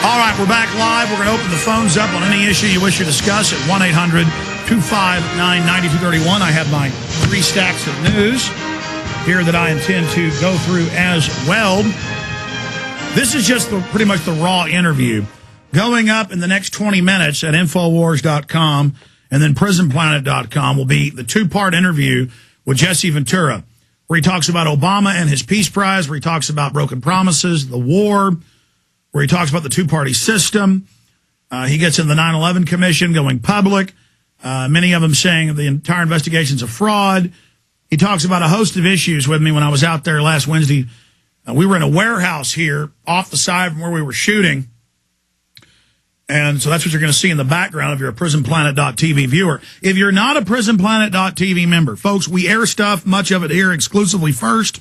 All right, we're back live. We're going to open the phones up on any issue you wish to discuss at 1-800-259-9231. I have my 3 stacks of news here that I intend to go through as well. This is just pretty much the raw interview. Going up in the next 20 minutes at Infowars.com and then PrisonPlanet.com will be the 2-part interview with Jesse Ventura, where he talks about Obama and his Peace Prize, where he talks about broken promises, the war, where he talks about the 2-party system. He gets in the 9/11 Commission going public, many of them saying the entire investigation's a fraud. He talks about a host of issues with me when I was out there last Wednesday. We were in a warehouse here off the side from where we were shooting. And so that's what you're going to see in the background if you're a PrisonPlanet.tv viewer. If you're not a PrisonPlanet.tv member, folks, we air stuff, much of it here exclusively first.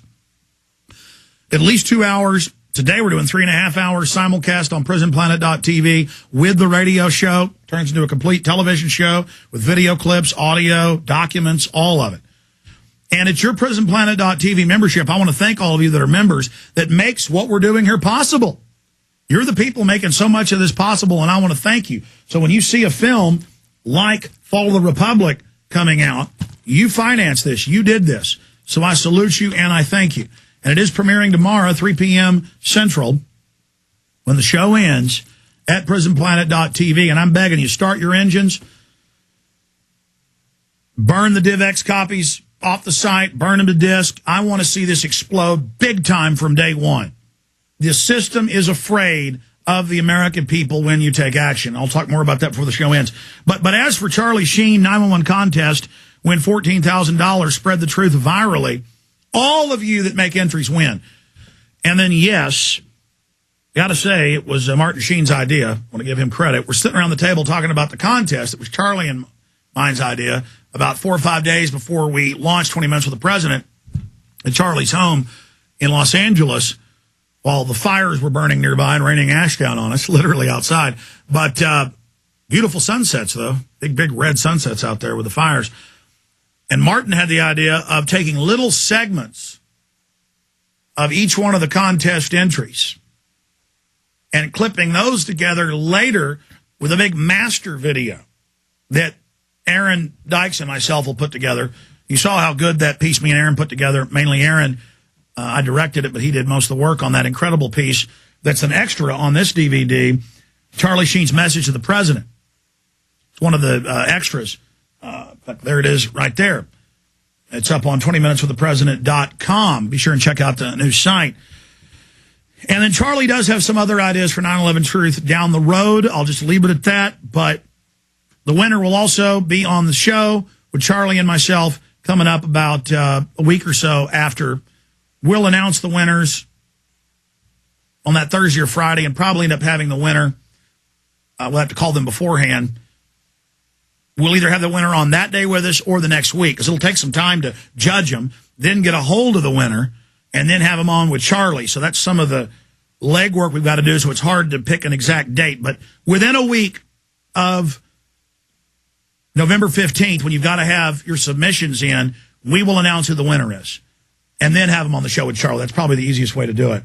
At least 2 hours. Today we're doing 3.5 hours simulcast on PrisonPlanet.tv with the radio show. Turns into a complete television show with video clips, audio, documents, all of it. And it's your PrisonPlanet.tv membership. I want to thank all of you that are members that makes what we're doing here possible. You're the people making so much of this possible, and I want to thank you. So when you see a film like Fall of the Republic coming out, you financed this. You did this. So I salute you, and I thank you. And it is premiering tomorrow, 3 p.m. Central, when the show ends, at PrisonPlanet.tv. And I'm begging you, start your engines, burn the DivX copies off the site, burn them to disk. I want to see this explode big time from day one. The system is afraid of the American people when you take action. I'll talk more about that before the show ends. But as for Charlie Sheen, 911 contest, win $14,000, spread the truth virally, all of you that make entries win. And then, yes, got to say, it was Martin Sheen's idea. I want to give him credit. We're sitting around the table talking about the contest. It was Charlie and mine's idea about 4 or 5 days before we launched 20 Minutes with the President at Charlie's home in Los Angeles while the fires were burning nearby and raining ash down on us, literally outside. But beautiful sunsets, though. Big red sunsets out there with the fires. And Martin had the idea of taking little segments of each one of the contest entries and clipping those together later with a big master video that Aaron Dykes and myself will put together. You saw how good that piece me and Aaron put together. Mainly Aaron. I directed it, but he did most of the work on that incredible piece that's an extra on this DVD, Charlie Sheen's Message to the President. It's one of the extras. There it is right there. It's up on 20minuteswiththepresident.com. Be sure and check out the new site. And then Charlie does have some other ideas for 9/11 Truth down the road. I'll just leave it at that. But the winner will also be on the show with Charlie and myself coming up about a week or so after. We'll announce the winners on that Thursday or Friday and probably end up having the winner. We'll have to call them beforehand. We'll either have the winner on that day with us or the next week, because it'll take some time to judge them, then get a hold of the winner, and then have them on with Charlie. So that's some of the legwork we've got to do, so it's hard to pick an exact date. But within a week of November 15th, when you've got to have your submissions in, we will announce who the winner is, and then have them on the show with Charlie. That's probably the easiest way to do it.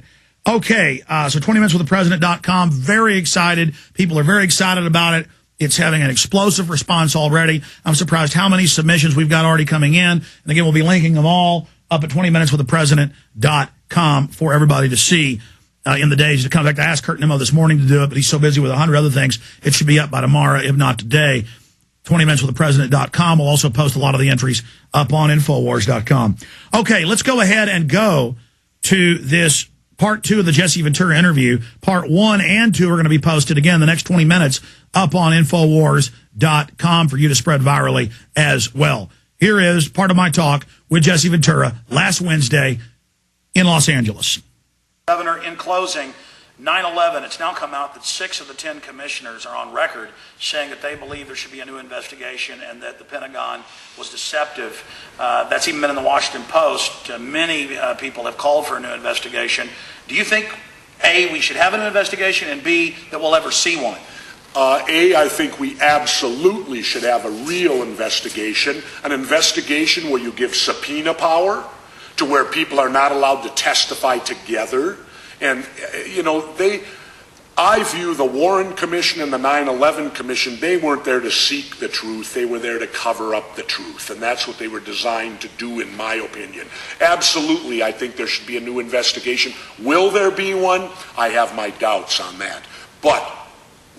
Okay, so 20minuteswiththepresident.com, very excited. People are very excited about it. It's having an explosive response already. I'm surprised how many submissions we've got already coming in. And again, we'll be linking them all up at 20minuteswiththepresident.com for everybody to see in the days to come. In fact, I asked Kurt Nimmo this morning to do it, but he's so busy with 100 other things. It should be up by tomorrow, if not today. 20minuteswiththepresident.com will also post a lot of the entries up on Infowars.com. Okay, let's go ahead and go to this Part 2 of the Jesse Ventura interview. Part 1 and 2 are going to be posted again the next 20 minutes up on Infowars.com for you to spread virally as well. Here is part of my talk with Jesse Ventura last Wednesday in Los Angeles. Governor, in closing, 9/11, it's now come out that 6 of the 10 commissioners are on record saying that they believe there should be a new investigation and that the Pentagon was deceptive. That's even been in the Washington Post. Many people have called for a new investigation. Do you think, A, we should have a new investigation, and B, that we'll ever see one? I think we absolutely should have a real investigation, an investigation where you give subpoena power to where people are not allowed to testify together. And, you know, I view the Warren Commission and the 9/11 Commission, they weren't there to seek the truth. They were there to cover up the truth. And that's what they were designed to do, in my opinion. Absolutely, I think there should be a new investigation. Will there be one? I have my doubts on that. But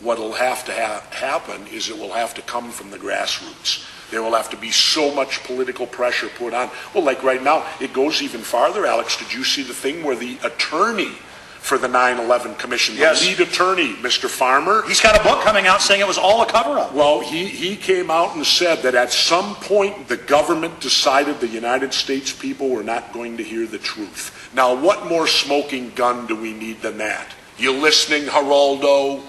what will have to happen is it will have to come from the grassroots. There will have to be so much political pressure put on. Well, like right now, it goes even farther, Alex. Did you see the thing where the attorney for the 9/11 Commission, the lead attorney, Mr. Farmer? He's got a book coming out saying it was all a cover-up. Well, he came out and said that at some point the government decided the United States people were not going to hear the truth. Now, what more smoking gun do we need than that? You listening, Geraldo?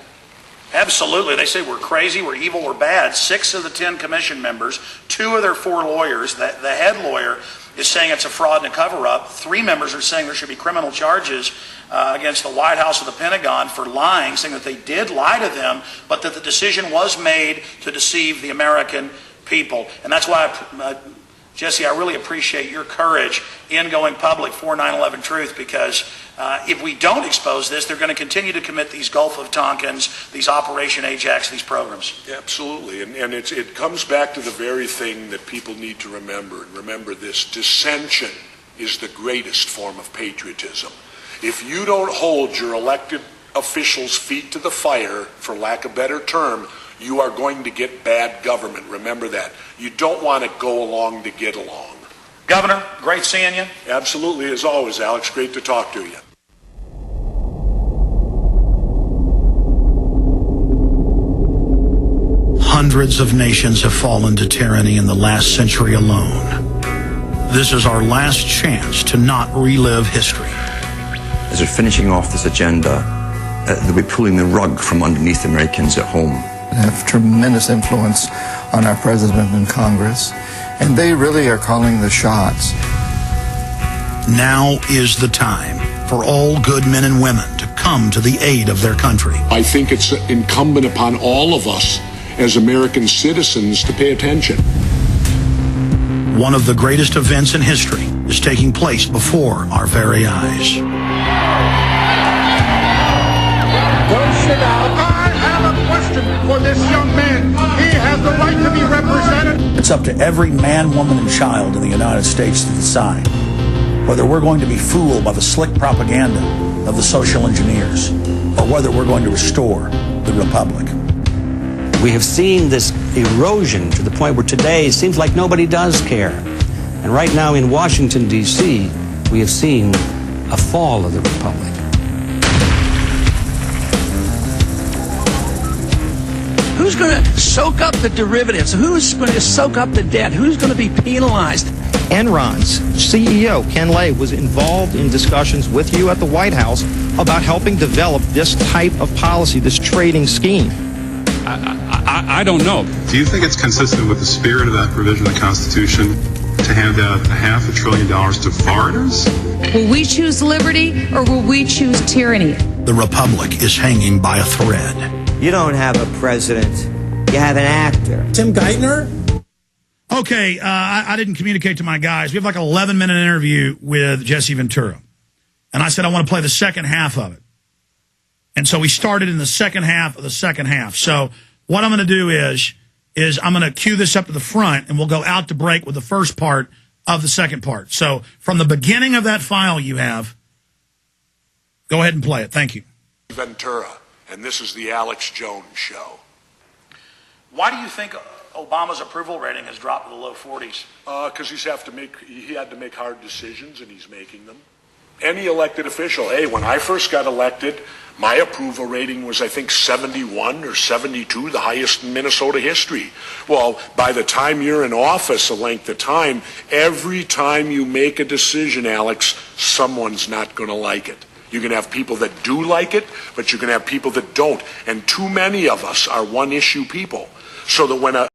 Absolutely. They say we're crazy, we're evil, we're bad. 6 of the 10 commission members, 2 of their 4 lawyers, the head lawyer is saying it's a fraud and a cover-up. 3 members are saying there should be criminal charges against the White House or the Pentagon for lying, saying that they did lie to them, but that the decision was made to deceive the American people. And that's why, Jesse, I really appreciate your courage in going public for 9/11 Truth, because if we don't expose this, they're going to continue to commit these Gulf of Tonkins, these Operation Ajax, these programs. Absolutely. And it comes back to the very thing that people need to remember. And remember this: dissension is the greatest form of patriotism. If you don't hold your elected officials' feet to the fire, for lack of a better term, you are going to get bad government. Remember that. You don't want to go along to get along. Governor, great seeing you. Absolutely, as always, Alex. Great to talk to you. Hundreds of nations have fallen to tyranny in the last century alone. This is our last chance to not relive history. As they're finishing off this agenda, they'll be pulling the rug from underneath Americans at home. They have tremendous influence on our president and Congress, and they really are calling the shots. Now is the time for all good men and women to come to the aid of their country. I think it's incumbent upon all of us as American citizens to pay attention. One of the greatest events in history is taking place before our very eyes. Don't sit down. I have a question for this young man. He has the right to be represented. It's up to every man, woman, and child in the United States to decide whether we're going to be fooled by the slick propaganda of the social engineers or whether we're going to restore the republic. We have seen this erosion to the point where today it seems like nobody does care. And right now in Washington, D.C., we have seen a fall of the republic. Who's going to soak up the derivatives? Who's going to soak up the debt? Who's going to be penalized? Enron's CEO, Ken Lay, was involved in discussions with you at the White House about helping develop this type of policy, this trading scheme. I don't know. Do you think it's consistent with the spirit of that provision of the Constitution to hand out $500 billion to foreigners? Will we choose liberty or will we choose tyranny? The republic is hanging by a thread. You don't have a president. You have an actor. Tim Geithner? Okay, I didn't communicate to my guys. We have like an 11-minute interview with Jesse Ventura. And I said I want to play the second half of it. And so we started in the second half of the second half. So what I'm going to do is I'm going to cue this up to the front, and we'll go out to break with the first part of the second part. So from the beginning of that file you have, go ahead and play it. Thank you. Ventura, and this is the Alex Jones Show. Why do you think Obama's approval rating has dropped to the low 40s? Because he had to make hard decisions, and he's making them. Any elected official, hey, when I first got elected, my approval rating was, I think, 71 or 72, the highest in Minnesota history. Well, by the time you're in office, a length of time, every time you make a decision, Alex, someone's not going to like it. You're going to have people that do like it, but you're going to have people that don't. And too many of us are one-issue people. So that when a